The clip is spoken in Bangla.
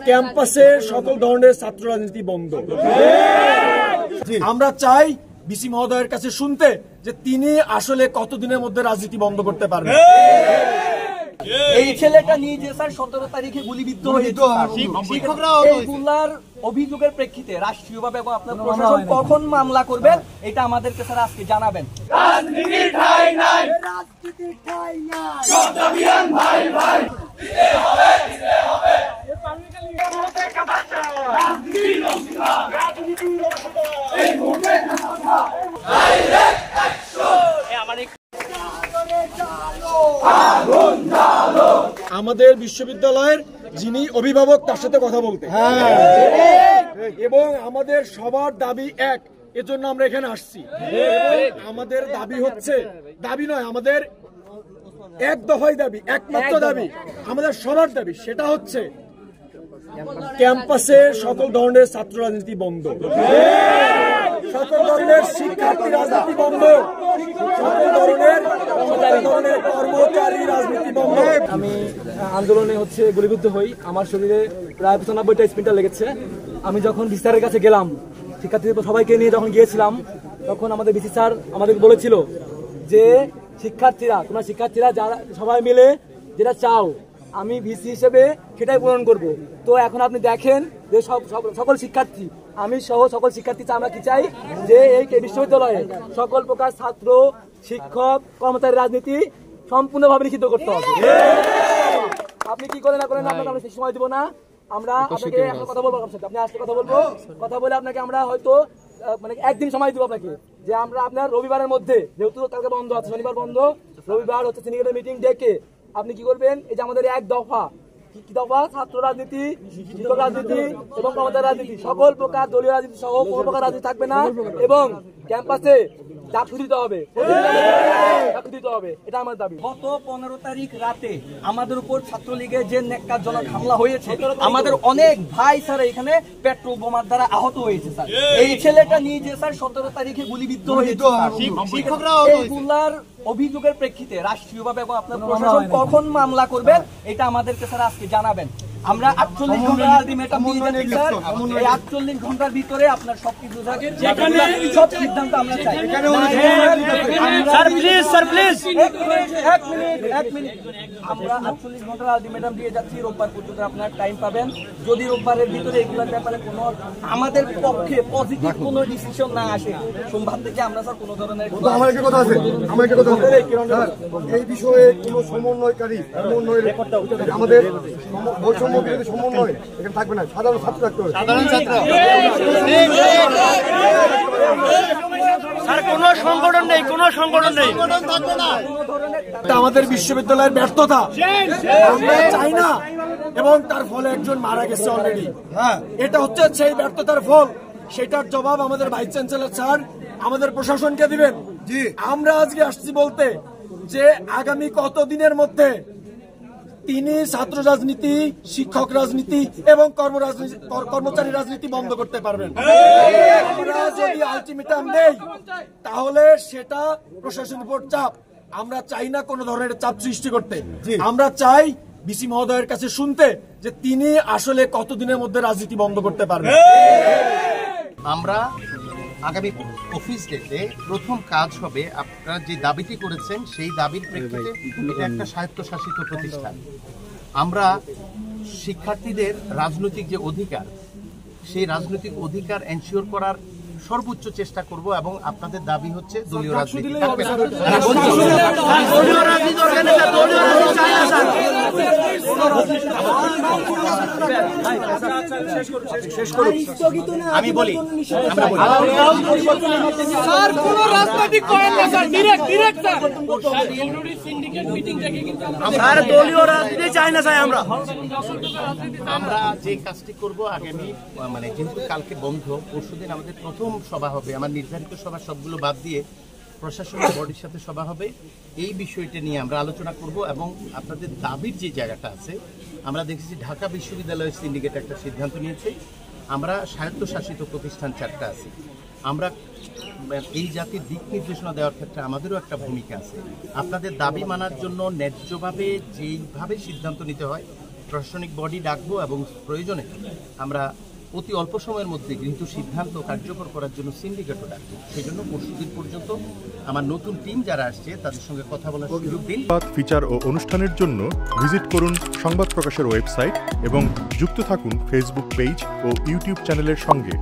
ক্যাম্পাসে সকল ধরনের ছাত্র রাজনীতি বন্ধ। আমরা চাই ভিসি মহোদয়ের কাছে শুনতে যে তিনি আসলে কতদিনের মধ্যে রাজনীতি বন্ধ করতে পারবেন। এই ছেলেটা নিজে স্যার 17 তারিখে গুলিবিদ্ধ হয়েছে। এইগুলার অভিযোগের প্রেক্ষিতে রাষ্ট্রীয়ভাবে এবং আপনার প্রশাসন কখন মামলা করবেন এটা আমাদেরকে স্যার আজকে জানাবেন। রাজনীতির ঠাঁই নাই, রাজনীতির ঠাঁই নাই, শব্দ বিরান ভাই ভাই দিতে হবে, দিতে হবে। রাজনীতি নমস্কার, রাজনীতি নমস্কার, এই মুহূর্তে ডাইরেক্ট অ্যাকশন। আমাদের বিশ্ববিদ্যালয়ের যিনি অভিভাবক তার সাথে কথা বলতে, এবং আমাদের সবার দাবি এক, এজন্য আমরা এখানে আসছি। আমাদের দাবি হচ্ছে, দাবি নয়, আমাদের এক দফায় দাবি, একমাত্র দাবি, আমাদের সবার দাবি, সেটা হচ্ছে ক্যাম্পাসে সকল ধরনের ছাত্র রাজনীতি বন্ধ, সকল ধরনের শিক্ষার্থী রাজনীতি বন্ধ, সকল ধরনের কর্মচারী রাজনীতি বন্ধ। আমি আন্দোলনে গুলিবিদ্ধ হই, আমার শরীরে প্রায় 95টা স্পিনটা লেগেছে। আমি যখন ভিসি স্যারের কাছে গেলাম, শিক্ষার্থীদের সবাইকে নিয়ে যখন গিয়েছিলাম, তখন আমাদের ভিসি স্যার আমাদের বলেছিল যে তোমরা শিক্ষার্থীরা যারা সবাই মিলে যেটা চাও আমি ভিসি হিসেবে সেটাই পূরণ করব। তো এখন আপনি দেখেন যে সকল শিক্ষার্থী, আমি সহ সকল শিক্ষার্থী আমরা কি চাই যে এই বিশ্ববিদ্যালয়ে সকল প্রকার ছাত্র, শিক্ষক, কর্মচারী রাজনীতি সম্পূর্ণভাবে নিষিদ্ধ করতে হবে। আপনি কি করেন না করেন আপনাকে আমরা সময় দিব না। আমরা আপনাকে কথা বলবো, আপনি আসলে কথা বলে আপনাকে আমরা হয়তো মানে একদিন সময় দিব আপনাকে, যে আমরা আপনার রবিবারের মধ্যে, যেহেতু কালকে বন্ধ আছে, শনিবার বন্ধ, রবিবার সিন্ডিকেটের মিটিং ডেকে আপনি কি করবেন, এই যে আমাদের এক দফা, কি দফা, ছাত্র রাজনীতি, শিক্ষক রাজনীতি এবং কর্মচারী রাজনীতি, সকল প্রকার দলীয় রাজনীতি সহ কোনো প্রকার রাজনীতি থাকবে না, এবং ক্যাম্পাসে চাকরি দিতে হবে, এটা আমার দাবি। গত 15 তারিখ রাতে আমাদের উপর ছাত্রলীগের যে নেককারজনক হামলা হয়েছে, আমাদের অনেক ভাই স্যার এখানে পেট্রোল বোমার দ্বারা আহত হয়েছে স্যার। এই ছেলেটা নিজে স্যার 17 তারিখে গুলিবিদ্ধ হয়েছে। এইগুলার অভিযোগের প্রেক্ষিতে রাষ্ট্রীয়ভাবে এবং আপনার প্রশাসন কখন মামলা করবেন এটা আমাদেরকে স্যার আজকে জানাবেন। আমরা 48 ঘন্টার আলটিমেটাম দিয়ে যাচ্ছি স্যার। এই 48 ঘন্টার ভিতরে আপনার সবকিছু থাকে, সব সিদ্ধান্ত আমরা চাই। স্যার প্লিজ, স্যার প্লিজ, এক মিনিট। আমরা 48 ঘন্টার আলটিমেটাম দিয়ে যাচ্ছি, রোববার পর্যন্ত আপনার টাইম পাবেন। যদি রোববারের ভিতরে এগুলোর ব্যাপারে কোনো আমাদের পক্ষে পজিটিভ কোনো ডিসিশন না আসে, সোমবার থেকে আমরা স্যার কোনো ধরনের আমার একটা কথা আছে, এই বিষয়ে কোনো সমন্বয়কারী আমাদের সমন্বয় এখানে থাকবে না, সাধারণ ছাত্র থাকতে হবে, সাধারণ ছাত্র, কোনো সংগঠন নেই, কোনো সংগঠন নেই, থাকবে না। আমাদের বিশ্ববিদ্যালয়ের ব্যর্থতা আমরা চাই না, এবং তার ফলে একজন মারা গেছে অলরেডি। এটা হচ্ছে সেই ব্যর্থতার ফল, সেটার জবাব আমাদের ভাইস চ্যান্সেলর স্যার আমাদের প্রশাসনকে দিবেন। আমরা আজকে আসছি বলতে যে আগামী কতদিনের মধ্যে তিনি ছাত্র রাজনীতি, শিক্ষক রাজনীতি এবং কর্মচারী রাজনীতি বন্ধ করতে পারবেন। আমরা যদি আলটিমেটাম দেই তাহলে সেটা প্রশাসনের উপর চাপ, আমরা চাই না কোনো ধরনের চাপ সৃষ্টি করতে। আমরা চাই ভিসি মহোদয়ের কাছে শুনতে যে তিনি আসলে কতদিনের মধ্যে রাজনীতি বন্ধ করতে পারবেন। আমরা আগামী অফিস ডেতে প্রথম কাজ হবে, আপনারা যে দাবিটি করেছেন সেই দাবির প্রেক্ষিতে এটা একটা স্বায়ত্তশাসিত প্রতিষ্ঠান। আমরা শিক্ষার্থীদের রাজনৈতিক যে অধিকার, সেই রাজনৈতিক অধিকার এনশিওর করার সর্বোচ্চ চেষ্টা করব, এবং আপনাদের দাবি হচ্ছে দলীয় রাজনীতি আমি বলি, আমরা যে কাজটি করব আগামী মানে যেহেতু কালকে বন্ধ, পরশুদিন আমাদের প্রথম সভা হবে, আমার নির্ধারিত সভা সবগুলো বাদ দিয়ে প্রশাসনিক বডির সাথে সভা হবে, এই বিষয়টা নিয়ে আমরা আলোচনা করব। এবং আপনাদের দাবির যে জায়গাটা আছে, আমরা দেখেছি ঢাকা বিশ্ববিদ্যালয়ের সিন্ডিকেট একটা সিদ্ধান্ত নিয়েছে, আমরা স্বায়ত্তশাসিত প্রতিষ্ঠান 4টা আছে, আমরা এই জাতির দিক নির্দেশনা দেওয়ার ক্ষেত্রে আমাদেরও একটা ভূমিকা আছে। আপনাদের দাবি মানার জন্য ন্যায্যভাবে যেইভাবে সিদ্ধান্ত নিতে হয় প্রশাসনিক বডি ডাকবো এবং প্রয়োজনে আমরা অতি অল্প সময়ের মধ্যে গৃহীত সিদ্ধান্ত কার্যকর করার জন্য সিন্ডিকেটও ডাকবো। সেই জন্য পরশুদিন পর্যন্ত আমার নতুন টিম যারা আসছে তাদের সঙ্গে কথা বলার সুযোগ দিন। ফিচার ও অনুষ্ঠানের জন্য ভিজিট করুন সংবাদ প্রকাশের ওয়েবসাইট এবং যুক্ত থাকুন ফেসবুক পেজ ও ইউটিউব চ্যানেলের সঙ্গে।